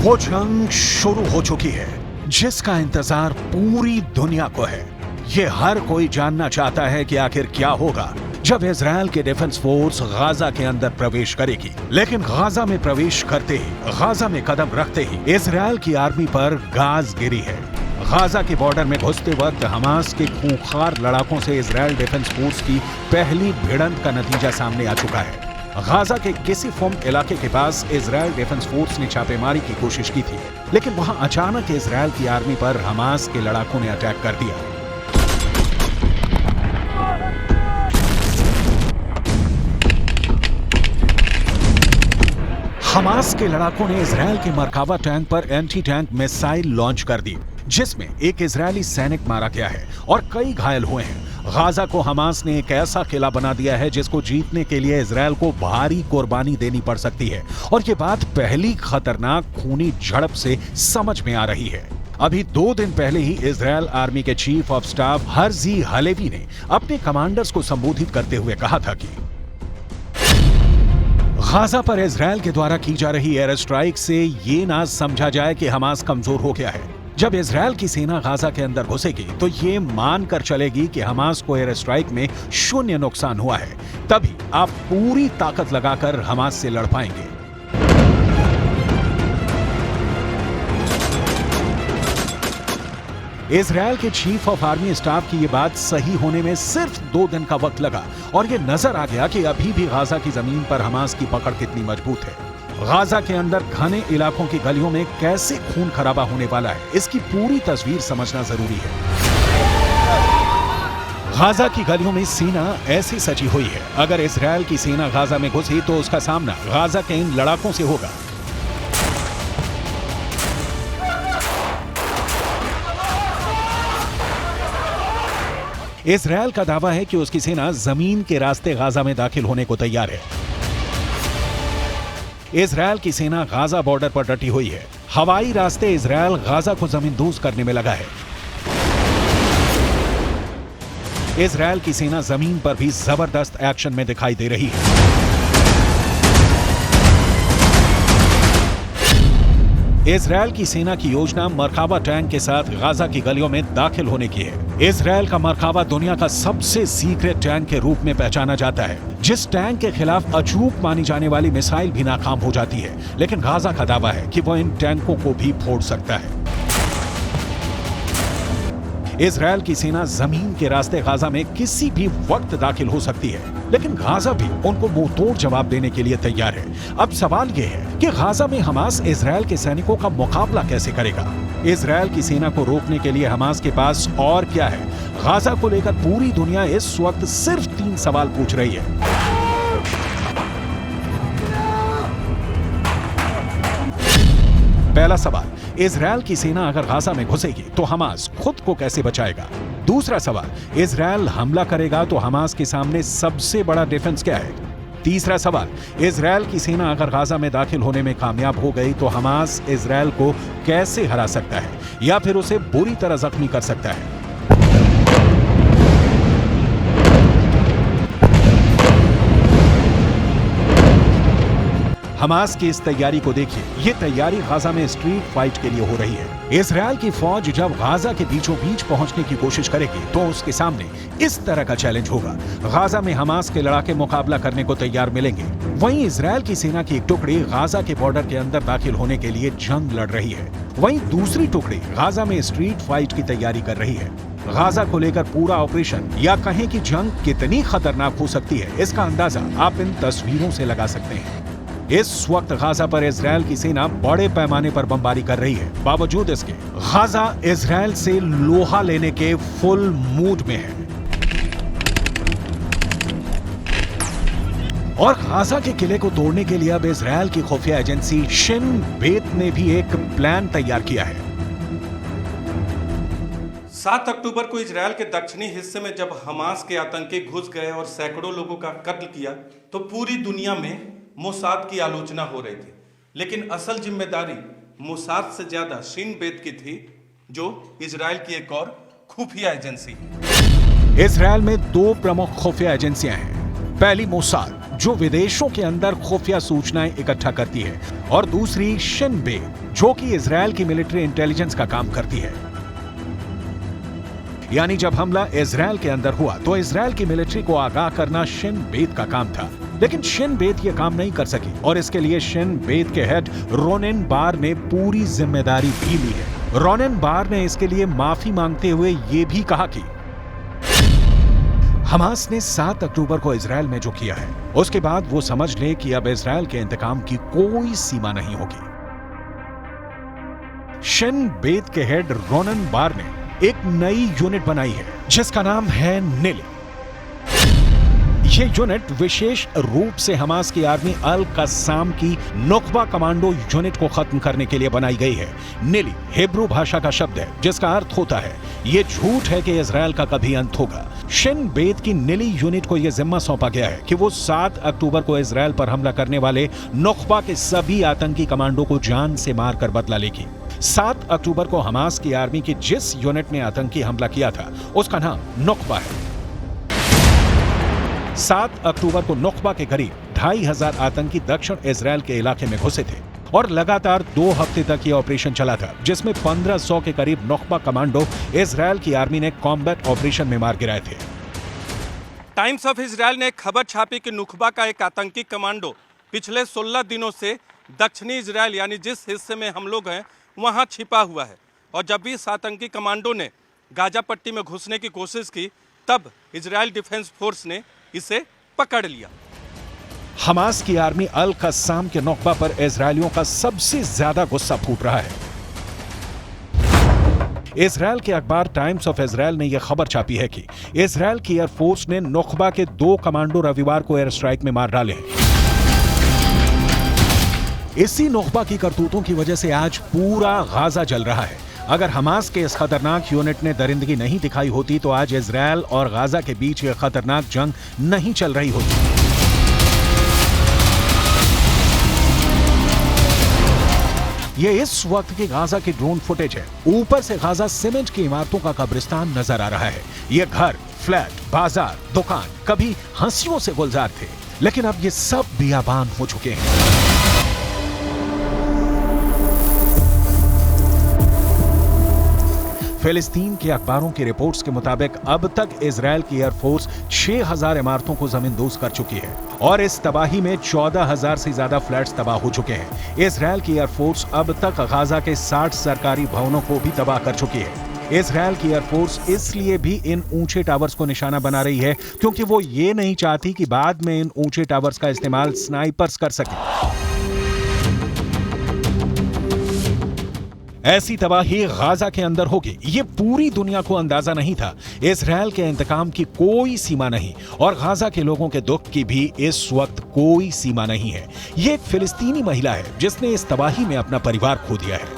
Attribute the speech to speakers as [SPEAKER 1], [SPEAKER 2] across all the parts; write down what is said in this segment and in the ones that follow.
[SPEAKER 1] वो जंग शुरू हो चुकी है जिसका इंतजार पूरी दुनिया को है। ये हर कोई जानना चाहता है कि आखिर क्या होगा जब इजराइल के डिफेंस फोर्स गाजा के अंदर प्रवेश करेगी। लेकिन गाजा में प्रवेश करते ही, गाजा में कदम रखते ही इजराइल की आर्मी पर गाज गिरी है। गाजा के बॉर्डर में घुसते वक्त हमास के खूंखार लड़ाकों से इजराइल डिफेंस फोर्स की पहली भिड़ंत का नतीजा सामने आ चुका है। गाजा के किसीफोम इलाके के पास इजराइल डिफेंस फोर्स ने छापेमारी की कोशिश की थी, लेकिन वहां अचानक इजराइल की आर्मी पर हमास के लड़ाकों ने अटैक कर दिया। हमास के लड़ाकों ने इजराइल के मरकावा टैंक पर एंटी टैंक मिसाइल लॉन्च कर दी, जिसमें एक इजरायली सैनिक मारा गया है और कई घायल हुए हैं। गाजा को हमास ने एक ऐसा किला बना दिया है जिसको जीतने के लिए इजराइल को भारी कुर्बानी देनी पड़ सकती है, और ये बात पहली खतरनाक खूनी झड़प से समझ में आ रही है। अभी 2 दिन पहले ही इजराइल आर्मी के chief of staff Herzi Halevi ने अपने कमांडर्स को संबोधित करते हुए कहा था कि गाजा पर इजराइल के द्वारा की जा रही एयर स्ट्राइक से ये ना समझा जाए कि हमास कमजोर हो गया है। जब इजराइल की सेना गाजा के अंदर घुसेगी तो ये मानकर चलेगी कि हमास को एयर स्ट्राइक में 0 नुकसान हुआ है, तभी आप पूरी ताकत लगाकर हमास से लड़ पाएंगे। इजराइल के चीफ ऑफ आर्मी स्टाफ की ये बात सही होने में सिर्फ 2 दिन का वक्त लगा, और ये नजर आ गया कि अभी भी गाजा की जमीन पर हमास की पकड़ कितनी मजबूत है। गाजा के अंदर घने इलाकों की गलियों में कैसे खून खराबा होने वाला है, इसकी पूरी तस्वीर समझना जरूरी है। गाजा की गलियों में सेना ऐसी सजी हुई है, अगर इजराइल की सेना गाजा में घुसी तो उसका सामना गाजा के इन लड़ाकों से होगा। इजराइल का दावा है कि उसकी सेना जमीन के रास्ते गाजा में दाखिल होने को तैयार है। इजराइल की सेना गाजा बॉर्डर पर डटी हुई है। हवाई रास्ते इजराइल गाजा को जमींदोज करने में लगा है। इजराइल की सेना जमीन पर भी जबरदस्त एक्शन में दिखाई दे रही है। इजराइल की सेना की योजना मरकावा टैंक के साथ गाजा की गलियों में दाखिल होने की है। इजराइल का मरकावा दुनिया का सबसे सीक्रेट टैंक के रूप में पहचाना जाता है, जिस टैंक के खिलाफ अचूक मानी जाने वाली मिसाइल भी नाकाम हो जाती है। लेकिन गाजा का दावा है कि वो इन टैंकों को भी फोड़ सकता है। इजराइल की सेना जमीन के रास्ते गाजा में किसी भी वक्त दाखिल हो सकती है, लेकिन गाजा भी उनको मुंहतोड़ जवाब देने के लिए तैयार है। अब सवाल यह है कि गाजा में हमास इजराइल के सैनिकों का मुकाबला कैसे करेगा। इजराइल की सेना को रोकने के लिए हमास के पास और क्या है? गाजा को लेकर पूरी दुनिया इस वक्त सिर्फ 3 सवाल पूछ रही है। पहला सवाल, इजराइल की सेना अगर गाजा में घुसेगी तो हमास खुद को कैसे बचाएगा? दूसरा सवाल, इजराइल हमला करेगा तो हमास के सामने सबसे बड़ा डिफेंस क्या है? तीसरा सवाल, इजराइल की सेना अगर गाजा में दाखिल होने में कामयाब हो गई तो हमास इजराइल को कैसे हरा सकता है या फिर उसे बुरी तरह जख्मी कर सकता है? हमास की इस तैयारी को देखिए। ये तैयारी गाजा में स्ट्रीट फाइट के लिए हो रही है। इजराइल की फौज जब गाजा के बीचों बीच पहुंचने की कोशिश करेगी तो उसके सामने इस तरह का चैलेंज होगा। गाजा में हमास के लड़ाके मुकाबला करने को तैयार मिलेंगे। वहीं इजराइल की सेना की एक टुकड़ी गाजा के बॉर्डर के अंदर दाखिल होने के लिए जंग लड़ रही है। वहीं दूसरी टुकड़ी गाजा में स्ट्रीट फाइट की तैयारी कर रही है। गाजा को लेकर पूरा ऑपरेशन या कहें कि जंग कितनी खतरनाक हो सकती है, इसका अंदाजा आप इन तस्वीरों से लगा सकते हैं। इस वक्त गाजा पर इजराइल की सेना बड़े पैमाने पर बमबारी कर रही है। बावजूद इसके गाजा इजराइल से लोहा लेने के फुल मूड में है। और गाजा के किले को तोड़ने के लिए अब इजराइल की खुफिया एजेंसी शिन बेत ने भी एक प्लान तैयार किया है।
[SPEAKER 2] 7 अक्टूबर को इजराइल के दक्षिणी हिस्से में जब हमास के आतंकी घुस गए और सैकड़ों लोगों का कत्ल किया तो पूरी दुनिया में मोसाद की आलोचना हो रही थी। लेकिन असल जिम्मेदारी मोसाद से ज्यादा शिन बेत की थी, जो इजराइल की एक और खुफिया एजेंसी है।
[SPEAKER 1] इजराइल में 2 प्रमुख खुफिया एजेंसियां हैं, पहली मोसाद, जो विदेशों के अंदर खुफिया सूचनाएं इकट्ठा करती है, और दूसरी शिन बेत, जो कि इजरायल की मिलिट्री इंटेलिजेंस का काम करती है। यानी जब हमला इजरायल के अंदर हुआ तो इजरायल की मिलिट्री को आगाह करना शिन बेत का काम था, लेकिन शिन बेत यह काम नहीं कर सकी और इसके लिए शिन बेत के हेड रोनेन बार ने पूरी जिम्मेदारी भी ली है। रोनेन बार ने इसके लिए माफी मांगते हुए यह भी कहा कि हमास ने 7 अक्टूबर को इजरायल में जो किया है, उसके बाद वो समझ ले कि अब इजरायल के इंतकाम की कोई सीमा नहीं होगी। शिन बेत के हेड रोनेन बार ने एक नई यूनिट बनाई है जिसका नाम है निली। यह यूनिट विशेष रूप से हमास की आर्मी अल कस्साम की नुकबा कमांडो यूनिट को खत्म करने के लिए बनाई गई है। निली हिब्रू भाषा का शब्द है जिसका अर्थ होता है यह झूठ है कि इजरायल का कभी अंत होगा। शिन बेत की निली यूनिट को यह जिम्मा सौंपा गया है कि वो 7 अक्टूबर को इजरायल पर हमला करने वाले नुकबा के सभी आतंकी कमांडो को जान से मारकर बदला लेगी। 7 अक्टूबर को हमास की आर्मी की जिस यूनिट ने आतंकी हमला किया था उसका नाम नुकबा है। 7 अक्टूबर को नुकबा के करीब 2500 आतंकी दक्षिण इजरायल के इलाके में घुसे थे और लगातार 2 हफ्ते तक यह ऑपरेशन चला था, जिसमें 1500 के करीब नुकबा कमांडो इजरायल की आर्मी ने कॉम्बैट ऑपरेशन में मार गिराए थे।
[SPEAKER 2] टाइम्स ऑफ इजरायल ने खबर छापी कि नुकबा का एक आतंकी कमांडो पिछले 16 दिनों से दक्षिणी इजरायल यानी जिस हिस्से में हम लोग हैं वहां छिपा हुआ है, और जब भी इस आतंकी कमांडो ने गाजा पट्टी में घुसने की कोशिश की तब इजरायल डिफेंस फोर्स ने इसे पकड़ लिया।
[SPEAKER 1] हमास की आर्मी अल कस्साम के नुकबा पर इजरायलियों का सबसे ज्यादा गुस्सा फूट रहा है। इजरायल के अखबार टाइम्स ऑफ इजरायल ने यह खबर छापी है कि इजरायल की एयरफोर्स ने नुकबा के 2 कमांडो रविवार को एयर स्ट्राइक में मार डाले हैं। इसी नुकबा की करतूतों की वजह से आज पूरा गाजा जल रहा है। अगर हमास के इस खतरनाक यूनिट ने दरिंदगी नहीं दिखाई होती तो आज इजरायल और गाजा के बीच यह खतरनाक जंग नहीं चल रही होती। यह इस वक्त की गाजा की ड्रोन फुटेज है। ऊपर से गाजा सीमेंट की इमारतों का कब्रिस्तान नजर आ रहा है। यह घर, फ्लैट, बाजार, दुकान कभी हंसियों से गुलजार थे, लेकिन अब ये सब बियाबान हो चुके हैं। फिलिस्तीन के अखबारों की रिपोर्ट्स के मुताबिक अब तक इजरायल की एयरफोर्स 6000 इमारतों को जमींदोज कर चुकी है और इस तबाही में 14000 से ज्यादा फ्लैट्स तबाह हो चुके हैं। इजरायल की एयरफोर्स अब तक गाजा के 60 सरकारी भवनों को भी तबाह कर चुकी है। इजरायल की एयरफोर्स इसलिए भी इन ऊंचे टावर्स को निशाना बना रही है क्योंकि वो ये नहीं चाहती कि बाद में इन ऊंचे टावर्स का इस्तेमाल स्नाइपर्स कर सके। ऐसी तबाही गाजा के अंदर होगी, ये पूरी दुनिया को अंदाजा नहीं था। इजरायल के इंतकाम की कोई सीमा नहीं और गाजा के लोगों के दुख की भी इस वक्त कोई सीमा नहीं है। ये एक फिलिस्तीनी महिला है जिसने इस तबाही में अपना परिवार खो दिया है।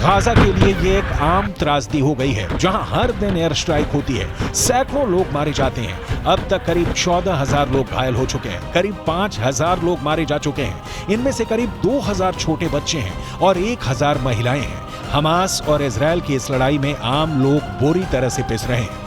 [SPEAKER 1] गाजा के लिए ये एक आम त्रासदी हो गई है जहां हर दिन एयर स्ट्राइक होती है, सैकड़ों लोग मारे जाते हैं। अब तक करीब 14000 लोग घायल हो चुके हैं, करीब 5000 लोग मारे जा चुके हैं। इनमें से करीब 2000 छोटे बच्चे हैं और 1000 महिलाएं हैं। हमास और इजरायल की इस लड़ाई में आम लोग बुरी तरह से पिस रहे हैं।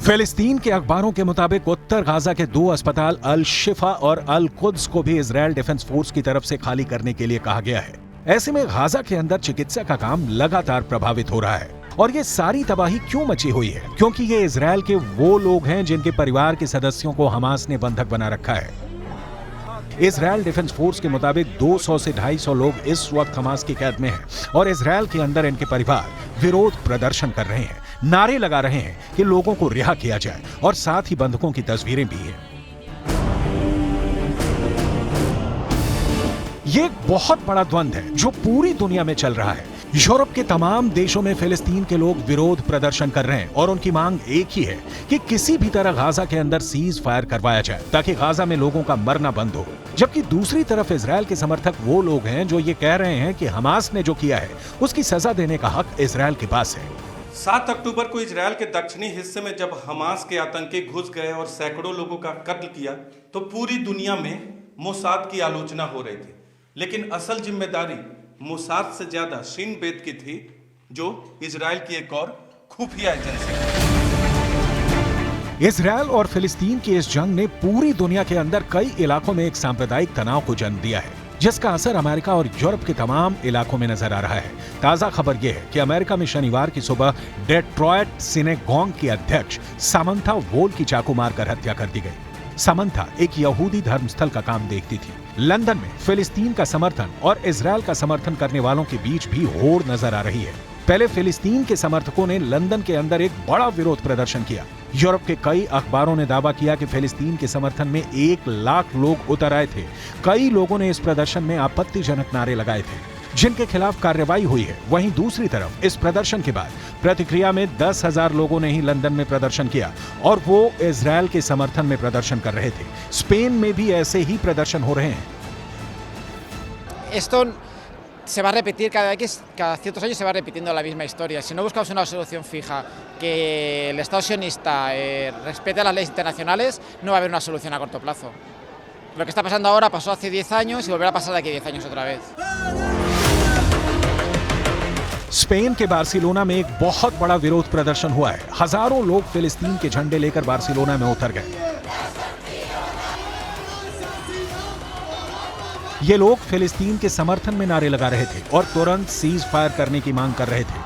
[SPEAKER 1] फिलिस्तीन के अखबारों के मुताबिक उत्तर गाजा के 2 अस्पताल अल शिफा और अल कुद्स को भी इजरायल डिफेंस फोर्स की तरफ से खाली करने के लिए कहा गया है। ऐसे में गाजा के अंदर चिकित्सा का काम लगातार प्रभावित हो रहा है। और ये सारी तबाही क्यों मची हुई है? क्योंकि ये इजराइल के वो लोग हैं जिनके परिवार के सदस्यों को हमास ने बंधक बना रखा है। इजराइल डिफेंस फोर्स के मुताबिक 200 से 250 लोग इस वक्त हमास की कैद में हैं और इजराइल के अंदर इनके परिवार विरोध प्रदर्शन कर रहे हैं, नारे लगा रहे हैं कि लोगों को रिहा किया जाए और साथ ही बंधकों की तस्वीरें भी हैं। ये एक बहुत बड़ा द्वंद्व है जो पूरी दुनिया में चल रहा है। यूरोप के तमाम देशों में फिलिस्तीन के लोग विरोध प्रदर्शन कर रहे हैं और उनकी मांग एक ही है कि किसी भी तरह गाजा के अंदर सीज फायर करवाया जाए ताकि गाजा में लोगों का मरना बंद हो। जबकि दूसरी तरफ इजराइल के समर्थक वो लोग हैं जो ये कह रहे हैं कि हमास ने जो किया है उसकी सजा देने का हक इजराइल के पास है।
[SPEAKER 2] 7 अक्टूबर को इजराइल के दक्षिणी हिस्से में जब हमास के आतंकी घुस गए और सैकड़ों लोगों का कत्ल किया तो पूरी दुनिया में मोसाद की आलोचना हो रही थी, लेकिन असल जिम्मेदारी मोसाद से ज्यादा शिन बेत की थी, जो इजराइल की एक और खुफिया एजेंसी है।
[SPEAKER 1] इजराइल और फिलिस्तीन की इस जंग ने पूरी दुनिया के अंदर कई इलाकों में एक सांप्रदायिक तनाव को जन्म दिया है, जिसका असर अमेरिका और यूरोप के तमाम इलाकों में नजर आ रहा है। ताजा खबर यह है कि अमेरिका में शनिवार की सुबह डेट्रॉयट सिनेगॉग की अध्यक्ष सामंथा वोल की चाकू मारकर हत्या कर दी गई। सामंथा एक यहूदी धर्मस्थल का काम देखती थी। लंदन में फिलिस्तीन का समर्थन और इजराइल का समर्थन करने वालों के बीच भी होड़ नजर आ रही है। पहले फिलिस्तीन के समर्थकों ने लंदन के अंदर एक बड़ा विरोध प्रदर्शन किया। यूरोप के कई अखबारों ने दावा किया कि फिलिस्तीन के समर्थन में 1 लाख लोग उतर आए थे। कई लोगों ने इस प्रदर्शन में आपत्तिजनक नारे लगाए थे, जिनके खिलाफ कार्रवाई हुई है। वहीं दूसरी तरफ इस प्रदर्शन के बाद प्रतिक्रिया में 10,000 लोगों ने ही लंदन में प्रदर्शन किया और वो इजराइल के समर्थन में प्रदर्शन कर रहे थे। स्पेन में भी ऐसे ही प्रदर्शन हो रहे हैं।
[SPEAKER 3] Esto se va a repetir cada ciertos años, se va repitiendo la misma historia. Si no buscamos una solución fija, que el Estado sionista respete las leyes internacionales, no va a haber una solución a corto plazo. Lo que está pasando ahora pasó hace 10 años y volverá a pasar de aquí a 10 años otra vez.
[SPEAKER 1] Spain के Barcelona में एक बहुत बड़ा विरोध प्रदर्शन हुआ है। हजारों लोग फिलिस्तीन के झंडे लेकर बार्सिलोना में उतर गए। ये लोग फिलिस्तीन के समर्थन में नारे लगा रहे थे और तुरंत सीज फायर करने की मांग कर रहे थे।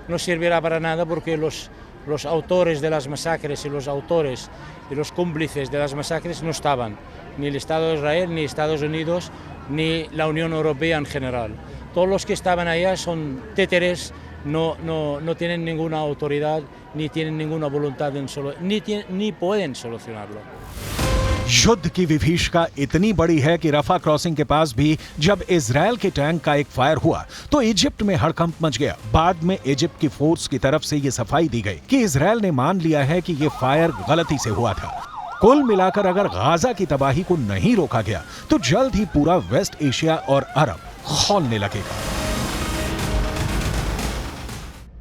[SPEAKER 4] No servirá para nada porque los autores de las masacres y los autores y los cómplices de las masacres no estaban, ni el Estado de Israel, ni Estados Unidos, ni la Unión Europea en general. Todos los que estaban allá son títeres, no tienen ninguna autoridad, ni tienen ninguna voluntad ni pueden solucionarlo.
[SPEAKER 1] युद्ध की विभीषिका इतनी बड़ी है कि रफा crossing के पास भी जब इजराइल के टैंक का एक फायर हुआ तो इजिप्ट में हड़कंप मच गया। बाद में इजिप्ट की फोर्स की तरफ से ये सफाई दी गई कि इजराइल ने मान लिया है कि ये फायर गलती से हुआ था। कुल मिलाकर अगर गाजा की तबाही को नहीं रोका गया तो जल्द ही पूरा वेस्ट एशिया और अरब खौलने लगेगा।